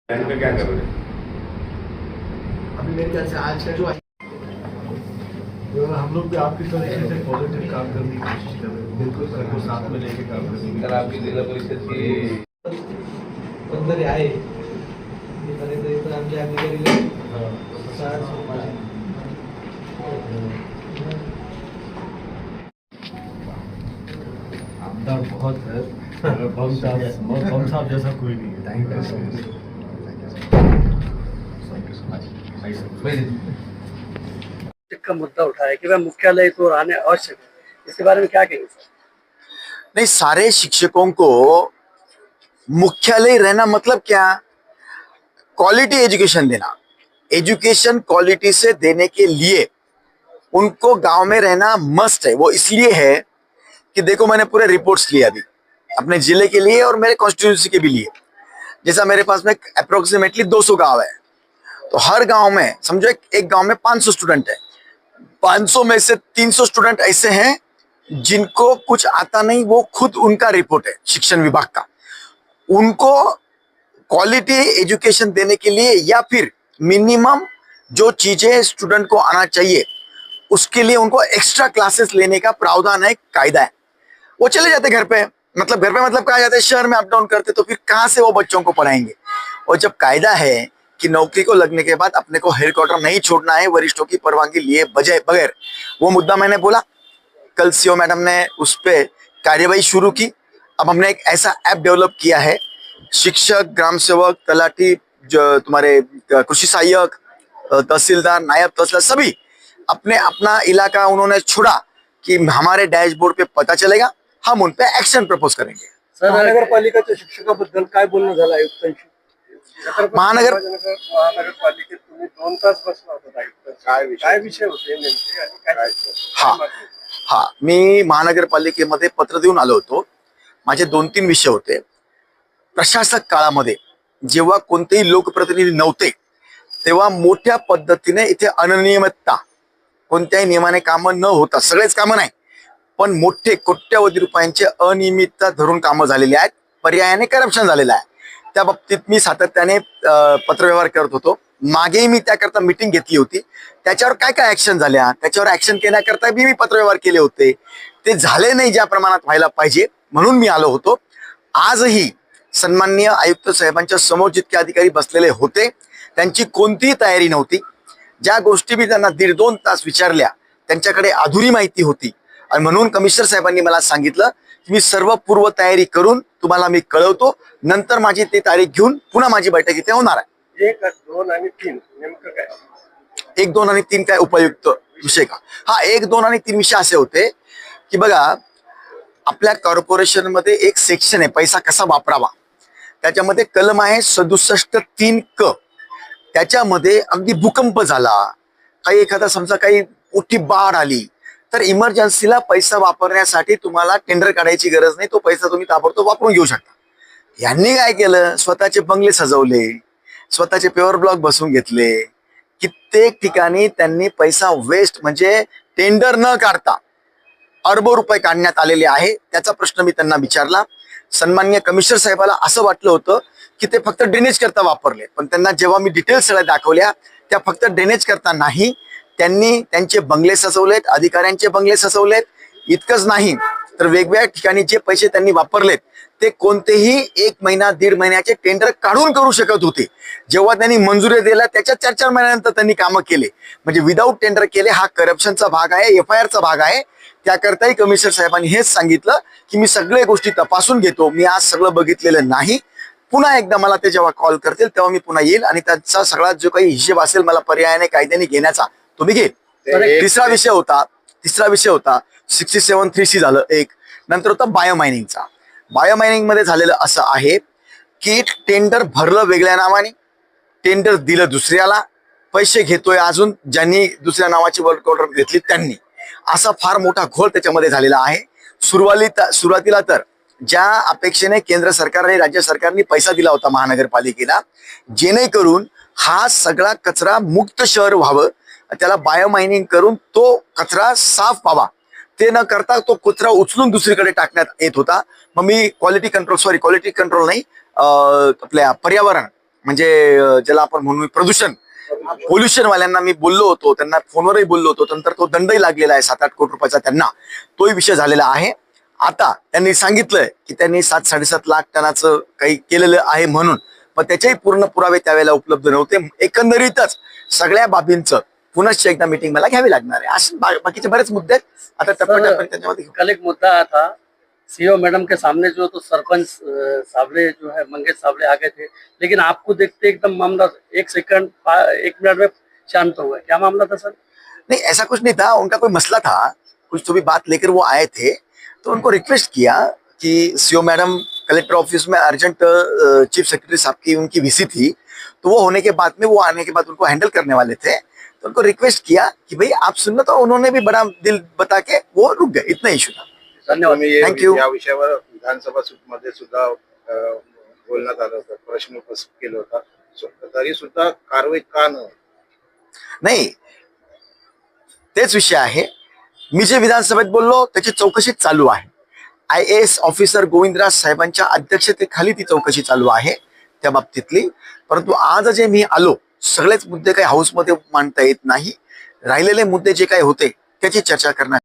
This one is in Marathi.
बैंक में क्या करोगे? अभी मेरे ख्याल से आज का जो हम लोग भी आपकी तरीके से पॉजिटिव काम करने की कोशिश कर रहे हैं, बिल्कुल सबको साथ में लेके काम करने की। सर आपकी जिला परिषद की बंदर आहे इथपर्यंत इथं आमच्या आमदार बहुत है, बम साहब जैसा कोई नहीं है। Thank you so much. का मुद्दा उठा है कि वह मुख्यालय तो रहने आवश्यक है, इसके बारे में क्या कहेंगे सर? नहीं, सारे शिक्षकों को मुख्यालय रहना मतलब क्या? क्वालिटी एजुकेशन देना। एजुकेशन क्वालिटी से देने के लिए उनको गांव में रहना मस्ट है। वो इसलिए है कि देखो, मैंने पूरे रिपोर्ट्स लिए अभी अपने जिले के लिए और मेरे कॉन्स्टिट्यूंसी के भी लिए। जैसा मेरे पास में अप्रोक्सीमेटली 200 गांव है, तो हर गांव में समझो एक गांव में 500 स्टूडेंट है। 500 में से 300 स्टूडेंट ऐसे हैं जिनको कुछ आता नहीं, वो खुद उनका रिपोर्ट है शिक्षण विभाग का। उनको क्वालिटी एजुकेशन देने के लिए या फिर मिनिमम जो चीजें स्टूडेंट को आना चाहिए उसके लिए उनको एक्स्ट्रा क्लासेस लेने का प्रावधान है, कायदा है। वो चले जाते घर पे, मतलब घर पे मतलब कहा जाता है शहर में अप डाउन करते, तो फिर कहाँ से वो बच्चों को पढ़ाएंगे? और जब कायदा है कि नौकरी को लगने के बाद अपने को हेडक्वार्टर नहीं छोड़ना है वरिष्ठों की परवानगी लिए बगैर, वो मुद्दा मैंने बोला। कल सीओ मैडम ने उस पर कार्यवाही शुरू की। अब हमने एक ऐसा ऐप डेवलप किया है, शिक्षक, ग्राम सेवक, तलाठी, जो तुम्हारे कृषि सहायक, तहसीलदार, नायब तहसीलदार, सभी अपने अपना इलाका उन्होंने छोड़ा कि हमारे डैशबोर्ड पे पता चलेगा, हम उन पे एक्शन प्रपोज करेंगे। सर महानगरपालिकेच्या शिक्षकाबद्दल काय बोलणं झालं आयुक्तांशी? महानगरपालिकेत तुम्ही 2 तास बसला होता आयुक्त, काय विषय होते नेमके आणि काय? हा, मी महानगरपालिकेमध्ये पत्र देऊन आलो होतो। माझे 2-3 विषय होते। प्रशासक काळामध्ये जेव्हा कोणतेही लोकप्रतिनिधी नव्हते तेव्हा मोठ्या पद्धतीने इथे अनियमितता, कोणत्याही नियमाने कामं न होता, सगळेच कामं नाही पण मोठे कोट्यवधी रुपयांचे अनियमितता धरून कामं झालेली आहेत, पर्यायाने करप्शन झालेलं आहे। त्या बाबतीत मी सातत्याने पत्रव्यवहार करत होतो। मागेही मी त्याकरता मीटिंग घेतली होती, त्याच्यावर काय काय ऍक्शन झाल्या, त्याच्यावर ऍक्शन घेण्याकरता मी पत्रव्यवहार केले होते। ते झाले नाही ज्या प्रमाणात व्हायला पाहिजे, म्हणून मी आलो होतो। आजही सन्माननीय आयुक्त साहेबांच्या समोर जितके अधिकारी बसलेले होते त्यांची कोणतीही तयारी नव्हती। ज्या गोष्टी मी त्यांना 1.5-2 तास विचारल्या त्यांच्याकडे अधुरी माहिती होती, आणि म्हणून कमिशनर साहेबांनी मला सांगितलं की मी सर्व पूर्व तयारी करून तुम्हाला मी कळवतो, नंतर माझी ती तारीख घेऊन पुन्हा माझी बैठक इथे होणार आहे। 1, 2 आणि 3 नेमकं काय? 1, 2 आणि 3 काय उपयुक्त विषय का? हा, 1, 2 आणि 3 विषय असे होते की बघा, आपल्या कॉर्पोरेशन मध्ये एक सेक्शन आहे पैसा कसा वापरावा, त्याच्यामध्ये कलम आहे 67(3) क। त्याच्यामध्ये अगदी भूकंप झाला, काही एखादा समजा काही मोठी बाढ आली, तर इमर्जन्सीला पैसा वापरण्यासाठी तुम्हाला टेंडर काढायची गरज नाही, तो पैसा तुम्ही ताबडतोब वापरून घेऊ शकता। यांनी काय केलं, स्वतःचे बंगले सजवले, स्वतःचे पेवर ब्लॉक बसवून घेतले। कित्येक ठिकाणी त्यांनी पैसा वेस्ट, म्हणजे टेंडर न काढता अरबो रुपये काढण्यात आलेले आहे। त्याचा प्रश्न मी त्यांना विचारला। सन्माननीय कमिशनर साहेबाला असं वाटलं होतं की ते फक्त ड्रेनेज करता वापरले, पण त्यांना जेव्हा मी डिटेल्स सगळ्या दाखवल्या, त्या फक्त ड्रेनेज करता नाही, त्यांनी त्यांचे बंगले सजवलेत, अधिकाऱ्यांचे बंगले सजवलेत। इतकंच नाही तर वेगवेगळ्या ठिकाणी जे पैसे त्यांनी वापरलेत ते कोणतेही 1 महिना 1.5 महिन्याचे टेंडर काढून करू शकत होते। जेव्हा त्यांनी मंजुरी दिल्या त्याच्या 4-4 महिन्यानंतर त्यांनी कामं केले, म्हणजे विदाऊट टेंडर केले। हा करप्शनचा भाग आहे, FIR चा भाग आहे। त्याकरताही कमिशनर साहेबांनी हेच सांगितलं की मी सगळे गोष्टी तपासून घेतो, मी आज सगळं बघितलेलं नाही, पुन्हा एकदा मला ते जेव्हा कॉल करतील तेव्हा मी पुन्हा येईल आणि त्याचा सगळा जो काही हिशेब असेल मला पर्यायाने कायद्याने घेण्याचा, तो मी घेईल। तिसरा विषय होता 67(3) झालं एक। नंतर होता बायोमायनिंगचा। बायोमायनिंग मध्ये झालेलं असं आहे की टेंडर भरलं वेगळ्या नावाने, टेंडर दिलं दुसऱ्याला, पैसे घेतोय अजून ज्यांनी दुसऱ्या नावाची वर्क ऑर्डर घेतली त्यांनी। असा फार मोठा घोळ त्याच्यामध्ये झालेला आहे। सुरुवातीला तर ज्या अपेक्षेने केंद्र सरकार आणि राज्य सरकारने पैसा दिला होता महानगरपालिकेला, जेणेकरून हा सगळा कचरा मुक्त शहर व्हावं, त्याला बायोमायनिंग करून तो कचरा साफ व्हावा, ते न करता तो कचरा उचलून दुसरीकडे टाकण्यात येत होता। मग मी क्वालिटी कंट्रोल नाही, आपल्या पर्यावरण म्हणजे ज्याला आपण म्हणू प्रदूषण पोल्युशन वाल्यांना मी बोललो होतो, त्यांना फोनवरही बोललो होतो, नंतर तो दंडही लागलेला आहे 7-8 कोटी रुपयाचा त्यांना, तोही विषय झालेला आहे. आता त्यांनी सांगितलंय की त्यांनी 7-7.5 लाख टनाचं काही केलेलं आहे म्हणून, पण त्याचेही पूर्ण पुरावे त्यावेळेला उपलब्ध नव्हते. एकंदरीतच सगळ्या बाबींचं पुनश्च एकदा मीटिंग मला घ्यावी लागणार आहे. असे बाकीचे बरेच मुद्दे आहेत, आता टप्प्याटप्प्याने त्याच्यामध्ये घेऊ. कल एक मुद्दा आया था, सीओ मैडम के सामने जो तो सरपंच साबले जो है मंगेश साबले आ गए थे, लेकिन आपको देखते एकदम मामला 1 मिनट में शांत हो गया, क्या मामला था सर? नहीं, ऐसा कुछ नहीं था, उनका कोई मसला था, कुछ तो भी बात लेकर वो आए थे, तो उनको रिक्वेस्ट किया कि सीओ मैडम कलेक्टर ऑफिस में अर्जेंट चीफ सेक्रेटरी साहब की उनकी विसी थी, तो वो होने के बाद में वो आने के बाद उनको हैंडल करने वाले थे, तो उनको रिक्वेस्ट किया कि भाई आप सुन लो, तो उन्होंने भी बड़ा दिल बता के वो रुक गए. इतना इशू था. धन्यवाद. Thank you. या विषयावर विधानसभा मध्ये सुद्धा बोलण्यात आलं होतं, प्रश्न उपस्थित केला होता, तरी सुद्धा कारवाई का न? नाही, तेच विषय आहे. मी जे विधानसभेत बोललो त्याची चौकशी चालू आहे. IAS ऑफिसर गोविंदराज साहेबांच्या अध्यक्षतेखाली ती चौकशी चालू आहे त्या बाबतीतली. परंतु आज जे मी आलो, सगळेच मुद्दे काही हाऊसमध्ये मांडता येत नाही. राहिलेले मुद्दे जे काही होते त्याची चर्चा करणार.